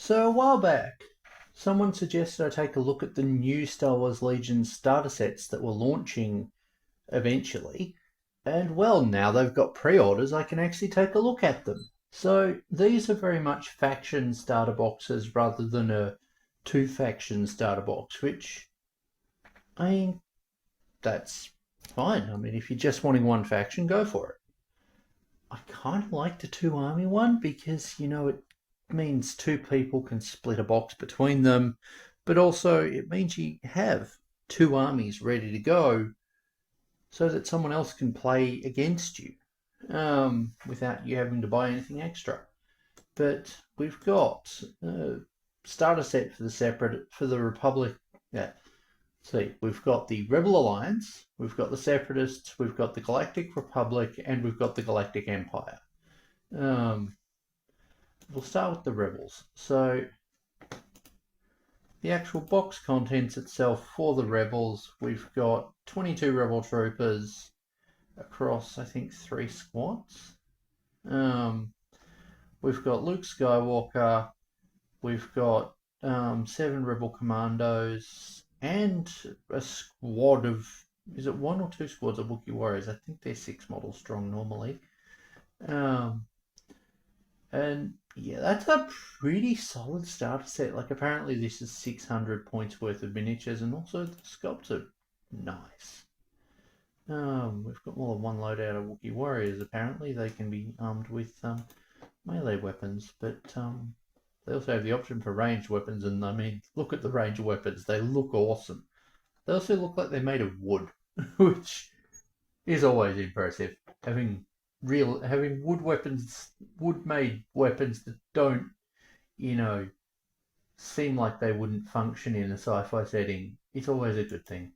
So a while back, someone suggested I take a look at the new Star Wars Legion starter sets that were launching eventually. And well, now they've got pre-orders, I can actually take a look at them. So these are very much faction starter boxes rather than a two faction starter box, which, I mean, that's fine. I mean, if you're just wanting one faction, go for it. I kind of like the two army one because, it means two people can split a box between them, but also it means you have two armies ready to go so that someone else can play against you without you having to buy anything extra. But we've got a starter set for the Republic. Yeah, see, we've got the Rebel Alliance, we've got the Separatists, we've got the Galactic Republic, and we've got the Galactic Empire. Um, we'll start with the Rebels. So, the actual box contents itself for the Rebels, we've got 22 Rebel Troopers across, I think, 3 squads. We've got Luke Skywalker, we've got 7 Rebel Commandos, and a squad of, is it 1 or 2 squads of Wookiee Warriors? I think they're 6 models strong normally. And yeah, that's a pretty solid starter set. Like, apparently this is 600 points worth of miniatures, and also the sculpts are nice. We've got more than one loadout of Wookiee Warriors. Apparently they can be armed with melee weapons, but they also have the option for ranged weapons, and I mean, look at the ranged weapons. They look awesome. They also look like they're made of wood, which is always impressive. Having wood made weapons that don't, seem like they wouldn't function in a sci-fi setting. It's always a good thing.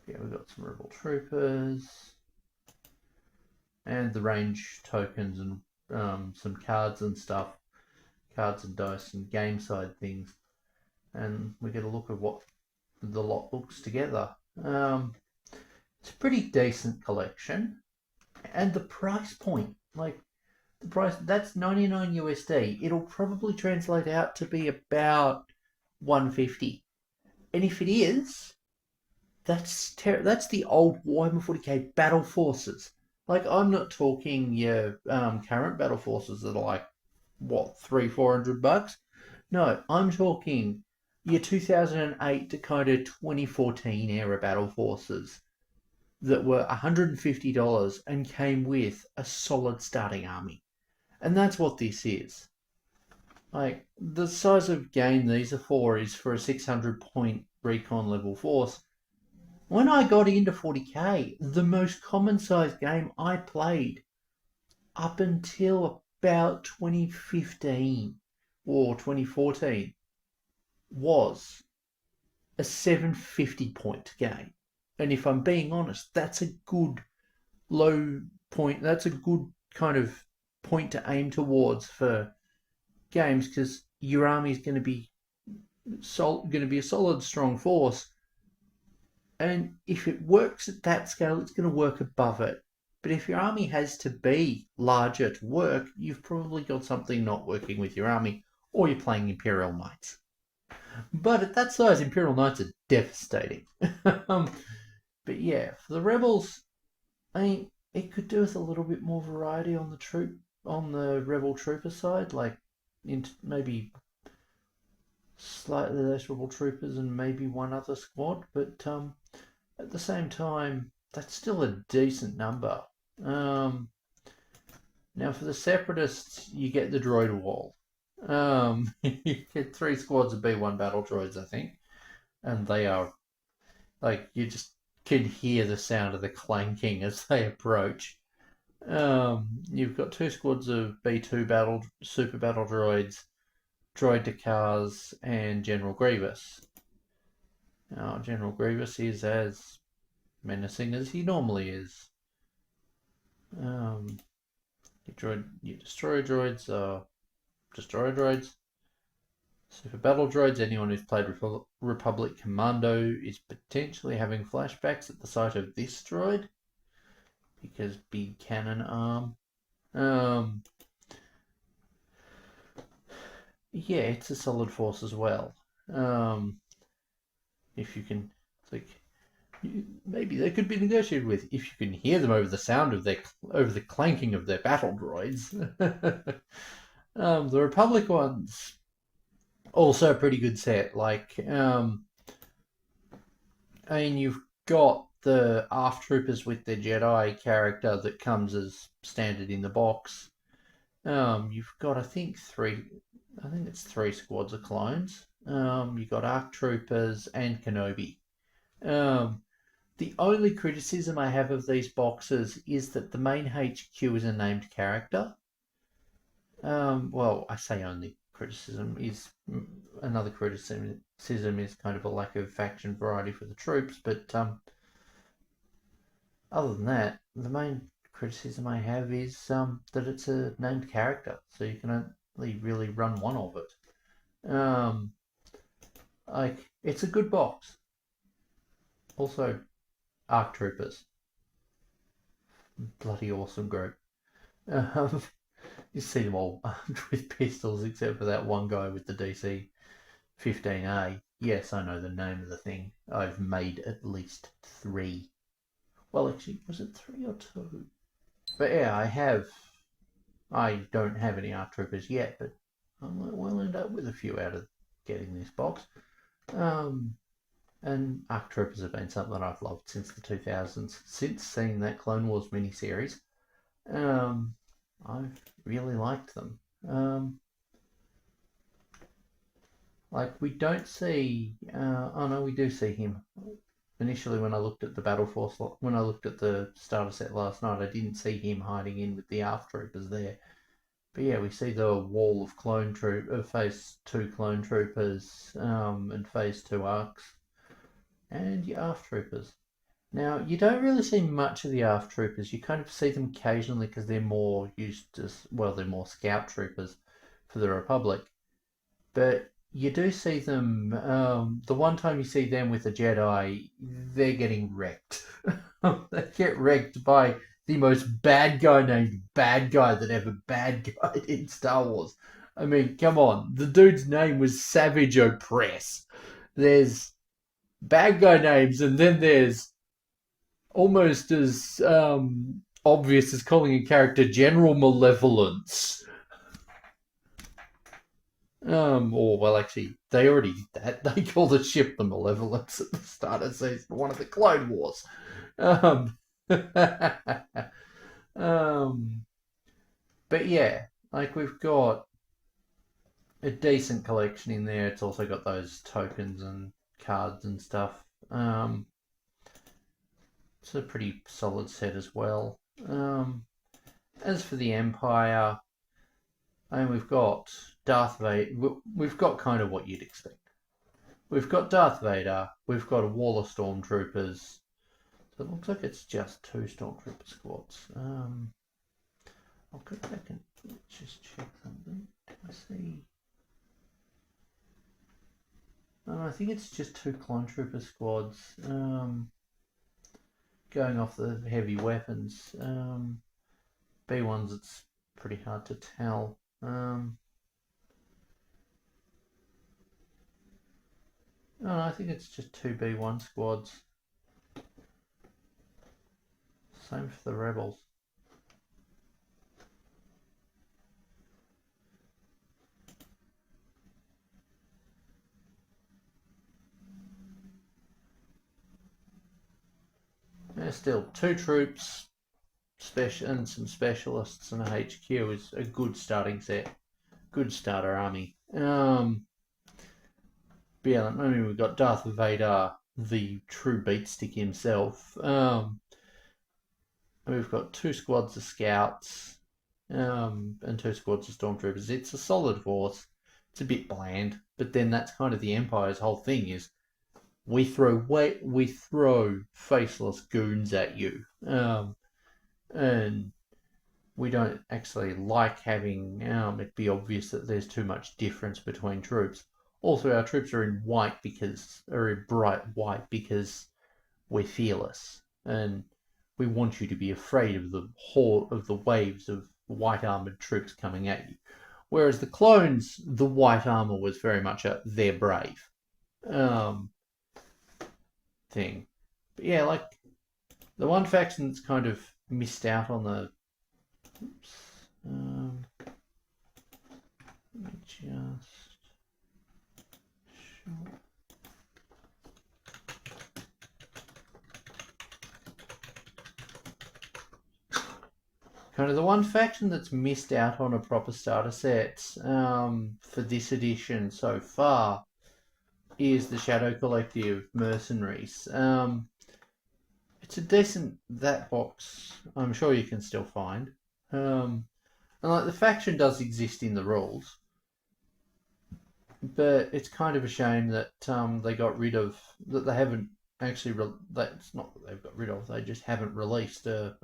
Yeah, we've got some Rebel Troopers and the range tokens and some cards and stuff, cards and dice and game side things, and we get a look at what the lot looks together. It's a pretty decent collection, and the price point, like the price, that's 99 USD. It'll probably translate out to be about 150, and if it is, that's the old Warhammer 40k battle forces. Like, I'm not talking your current battle forces that are like, what, 300-400 bucks. No, I'm talking your 2008 to kind of 2014 era battle forces that were $150 and came with a solid starting army. And that's what this is. Like, the size of game these are for is for a 600 point recon level force. When I got into 40k, the most common size game I played up until about 2015 or 2014 was a 750 point game. And if I'm being honest, that's a good low point. That's a good kind of point to aim towards for games, because your army is going to be a solid, strong force. And if it works at that scale, it's going to work above it. But if your army has to be larger to work, you've probably got something not working with your army, or you're playing Imperial Knights. But at that size, Imperial Knights are devastating. But yeah, for the Rebels, I mean, it could do with a little bit more variety on the Rebel Trooper side, like maybe slightly less Rebel Troopers and maybe one other squad. But at the same time, that's still a decent number. Now, for the Separatists, you get the droid wall. You get 3 squads of B1 battle droids, I think, and they are, like, you just can hear the sound of the clanking as they approach. You've got 2 squads of B2 super battle droids, droid Dakars, and General Grievous. Now, General Grievous is as menacing as he normally is. Your destroyer droids are destroyer droids. Super battle droids, anyone who's played Republic Commando is potentially having flashbacks at the sight of this droid, because big cannon arm. Yeah, it's a solid force as well. Um, if you can, it's like maybe they could be negotiated with if you can hear them over the sound of their over the clanking of their battle droids. The Republic ones also a pretty good set. I mean, you've got the ARF troopers with their Jedi character that comes as standard in the box. You've got I think it's three squads of clones. You've got ARC troopers and Kenobi. Um, the only criticism I have of these boxes is that the main HQ is a named character. Well, I say only criticism is another criticism is kind of a lack of faction variety for the troops, but other than that, the main criticism I have is that it's a named character, so you can only really run one of it. Like it's a good box. Also, ARC Troopers, bloody awesome group. Um, you see them all armed with pistols, except for that one guy with the DC 15A. Yes, I know the name of the thing. I've made at least three. Well, actually, was it three or two? But yeah, I don't have any ARC Troopers yet, but I might well end up with a few out of getting this box. Um, and ARC Troopers have been something that I've loved since the 2000s, since seeing that Clone Wars miniseries. Um, I've really liked them. Like we don't see. Oh no, we do see him. Initially, when I looked at the battleforce, when I looked at the starter set last night, I didn't see him hiding in with the ARC Troopers there. But yeah, we see the wall of phase two clone troopers, and phase two arcs, and your ARF troopers. Now you don't really see much of the ARF troopers. You kind of see them occasionally because they're more used to, well, they're more scout troopers for the Republic. But you do see them. The one time you see them with a Jedi, they're getting wrecked. They get wrecked by the most bad guy named bad guy that ever bad guy in Star Wars. I mean, come on. The dude's name was Savage Opress. There's bad guy names, and then there's almost as obvious as calling a character General Malevolence. Or well, actually, they already did that. They called the ship the Malevolence at the start of season one of the Clone Wars. Um, um, but yeah, like we've got a decent collection in there. It's also got those tokens and cards and stuff. It's a pretty solid set as well. As for the Empire, I mean, we've got Darth Vader. We've got kind of what you'd expect. We've got Darth Vader. We've got a wall of stormtroopers. So it looks like it's just two stormtrooper squads. I'll go back and just check something. Do I see? I think it's just two clone trooper squads. Going off the heavy weapons. B1s, it's pretty hard to tell. I think it's just two B1 squads. Same for the rebels. There's still two troops, and some specialists and a HQ is a good starting set. Good starter army. But yeah, I mean, we've got Darth Vader, the true beatstick himself. We've got two squads of scouts, and two squads of stormtroopers. It's a solid force. It's a bit bland, but then that's kind of the Empire's whole thing is we throw faceless goons at you, and we don't actually like having it be obvious that there's too much difference between troops. Also, our troops are in bright white because we're fearless, and we want you to be afraid of the waves of white armored troops coming at you. Whereas the clones, the white armor was very much a they're brave um, thing. But yeah, like the one faction that's kind of missed out on the. Oops. Let me just. Sure. Kind of the one faction that's missed out on a proper starter set for this edition so far is the Shadow Collective Mercenaries. It's a decent that box. I'm sure you can still find. And like the faction does exist in the rules, but it's kind of a shame that they got rid of that. They haven't actually. That's not that they've got rid of. They just haven't released a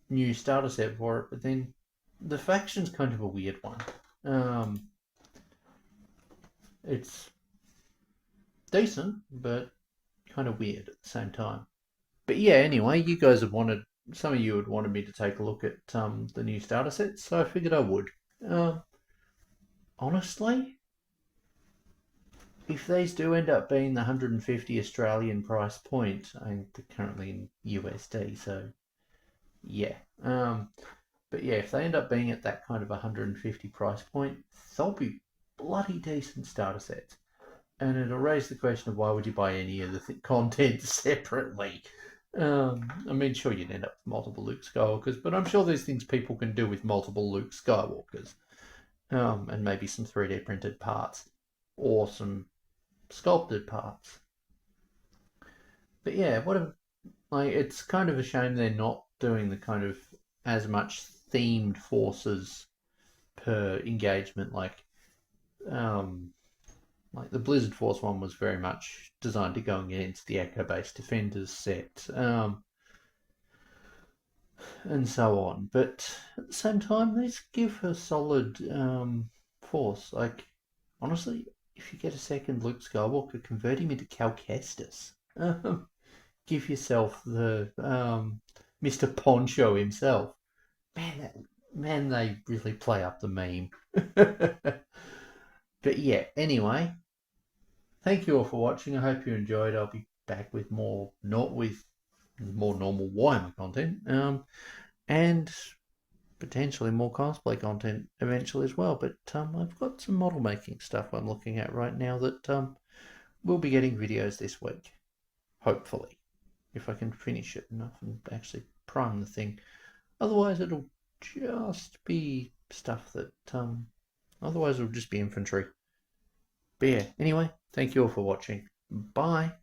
new starter set for it. But then the faction's kind of a weird one. It's decent, but kind of weird at the same time. But yeah, anyway, you guys have wanted, some of you had wanted me to take a look at the new starter sets, so I figured I would. Honestly, if these do end up being the 150 Australian price point, and they're currently in USD, so yeah. But yeah, if they end up being at that kind of 150 price point, they'll be bloody decent starter sets. And it'll raise the question of why would you buy any of the content separately? I mean, sure, you'd end up with multiple Luke Skywalkers, but I'm sure there's things people can do with multiple Luke Skywalkers. And maybe some 3D printed parts or some sculpted parts. But yeah, it's kind of a shame they're not doing the kind of as much themed forces per engagement like the Blizzard Force one was very much designed to go against the Echo Base Defenders set, and so on. But at the same time, these give a solid force. Like, honestly, if you get a second Luke Skywalker, convert him into Cal Kestis. Give yourself the Mr. Poncho himself. Man, they really play up the meme. But yeah, anyway, thank you all for watching. I hope you enjoyed. I'll be back with more normal Warhammer content, and potentially more cosplay content eventually as well. But I've got some model making stuff I'm looking at right now that we'll be getting videos this week, hopefully, if I can finish it enough and actually prime the thing. Otherwise, it'll just be stuff that otherwise it'll just be infantry. But yeah, anyway, thank you all for watching. Bye.